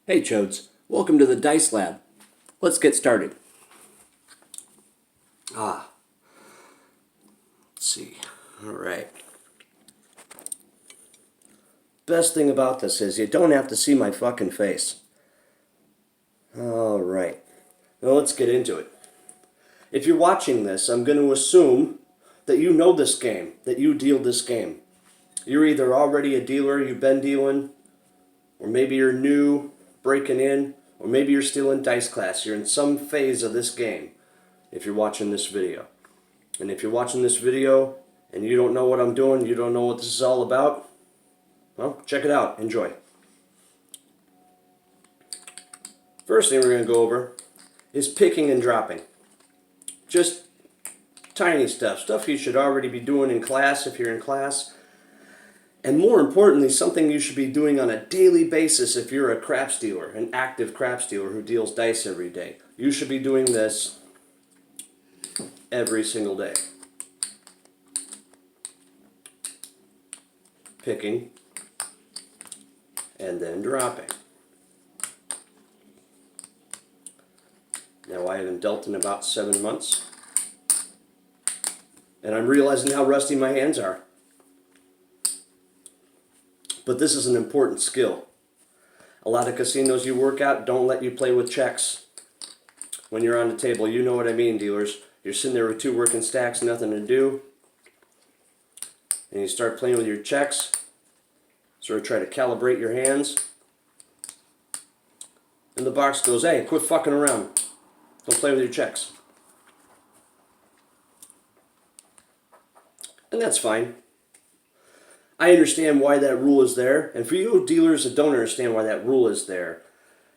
Hey Chodes, welcome to the Dice Lab. Let's get started. Let's see. Alright. Best thing about this is you don't have to see my fucking face. Alright. Now let's get into it. If you're watching this, I'm going to assume that you know this game, that you deal this game. You're either already a dealer, you've been dealing, or maybe you're new, breaking in, or maybe you're still in dice class. You're in some phase of this game if you're watching this video. And if you're watching this video and you don't know what I'm doing, you don't know what this is all about, well, check it out. Enjoy. First thing we're going to go over is picking and dropping. Just tiny stuff. Stuff you should already be doing in class if you're in class. And more importantly, something you should be doing on a daily basis if you're a craps dealer, an active craps dealer who deals dice every day. You should be doing this every single day. Picking and then dropping. Now I haven't dealt in about 7 months, and I'm realizing how rusty my hands are. But this is an important skill. A lot of casinos you work at don't let you play with checks when you're on the table. You know what I mean, dealers. You're sitting there with two working stacks, nothing to do, and you start playing with your checks, sort of try to calibrate your hands, and the box goes, hey, quit fucking around. Don't play with your checks. And that's fine. I understand why that rule is there, and for you dealers that don't understand why that rule is there,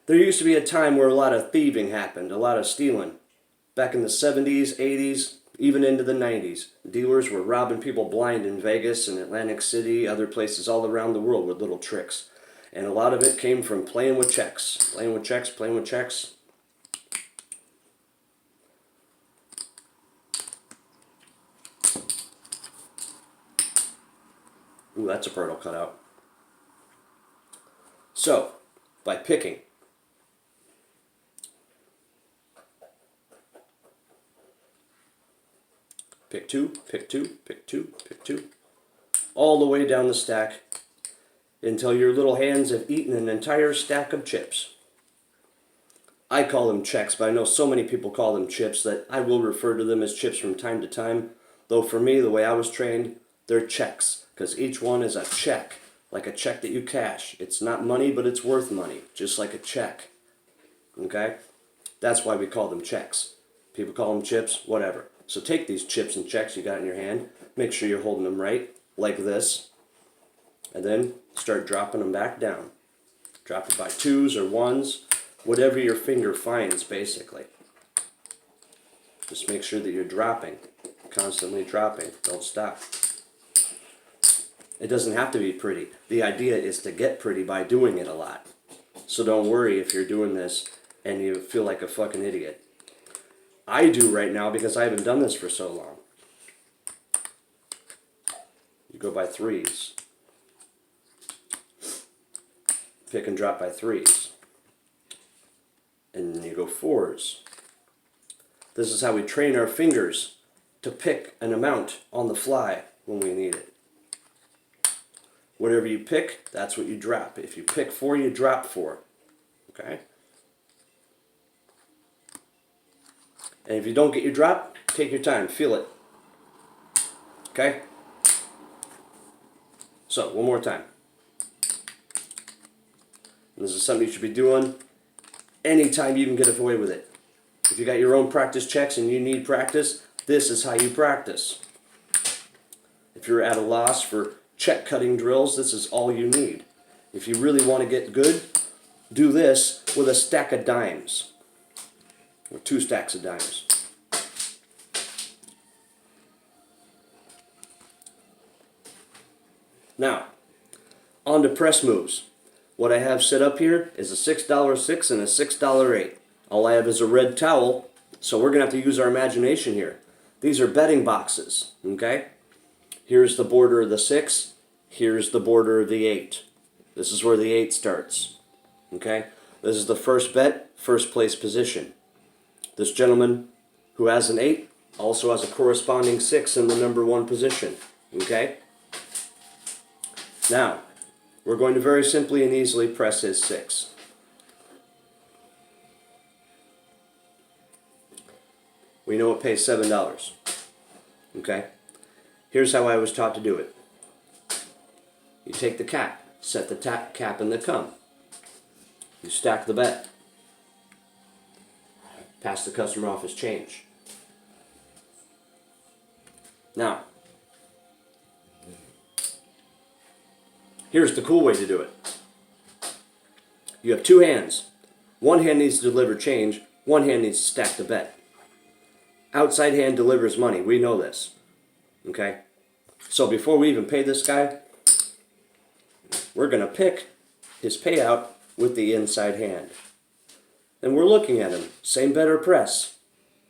there used to be a time where a lot of thieving happened, a lot of stealing. Back in the 70s, 80s, even into the 90s, dealers were robbing people blind in Vegas and Atlantic City, other places all around the world with little tricks. And a lot of it came from playing with checks. Playing with checks, playing with checks. Ooh, that's a part I'll cut out. So, by picking, pick two, pick two, pick two, pick two, all the way down the stack until your little hands have eaten an entire stack of chips. I call them checks, but I know so many people call them chips that I will refer to them as chips from time to time. Though for me, the way I was trained, they're checks, because each one is a check, like a check that you cash. It's not money, but it's worth money, just like a check. Okay? That's why we call them checks. People call them chips, whatever. So take these chips and checks you got in your hand, make sure you're holding them right, like this, and then start dropping them back down. Drop it by twos or ones, whatever your finger finds, basically. Just make sure that you're dropping, constantly dropping, don't stop. It doesn't have to be pretty. The idea is to get pretty by doing it a lot. So don't worry if you're doing this and you feel like a fucking idiot. I do right now because I haven't done this for so long. You go by threes. Pick and drop by threes. And then you go fours. This is how we train our fingers to pick an amount on the fly when we need it. Whatever you pick, that's what you drop. If you pick 4, you drop 4. Okay? And if you don't get your drop, take your time. Feel it. Okay? So, one more time. And this is something you should be doing anytime you can get away with it. If you got your own practice checks and you need practice, this is how you practice. If you're at a loss for check cutting drills, this is all you need. If you really want to get good, do this with a stack of dimes. Or 2 stacks of dimes. Now, on to press moves. What I have set up here is a $6.06 and a $6.08. All I have is a red towel, so we're going to have to use our imagination here. These are betting boxes, okay? Here's the border of the 6. Here's the border of the 8. This is where the 8 starts. Okay? This is the first bet, first place position. This gentleman who has an 8 also has a corresponding 6 in the number 1 position. Okay? Now, we're going to very simply and easily press his 6. We know it pays $7. Okay? Here's how I was taught to do it. You take the cap, set the cap in the come. You stack the bet. Pass the customer off his change. Now, here's the cool way to do it. You have 2 hands. One hand needs to deliver change, one hand needs to stack the bet. Outside hand delivers money. We know this. Okay? So before we even pay this guy, we're going to pick his payout with the inside hand. And we're looking at him. Same bet or press?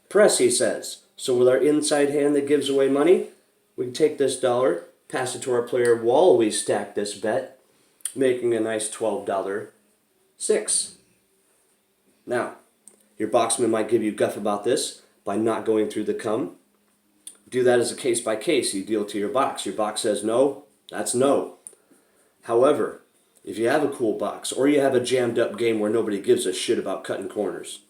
Press, he says. So with our inside hand that gives away money, we can take this dollar, pass it to our player while we stack this bet, making a nice $12 6. Now, your boxman might give you guff about this by not going through the come. Do that as a case by case. You deal to your box. Your box says no, that's no. However, if you have a cool box or you have a jammed up game where nobody gives a shit about cutting corners,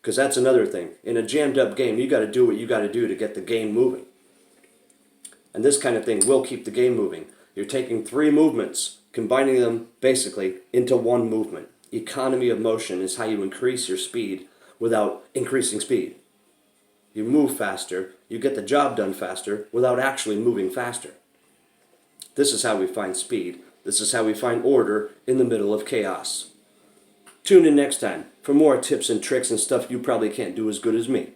because that's another thing. In a jammed up game, you got to do what you got to do to get the game moving. And this kind of thing will keep the game moving. You're taking 3 movements, combining them basically into 1 movement. Economy of motion is how you increase your speed without increasing speed. You move faster, you get the job done faster without actually moving faster. This is how we find speed. This is how we find order in the middle of chaos. Tune in next time for more tips and tricks and stuff you probably can't do as good as me.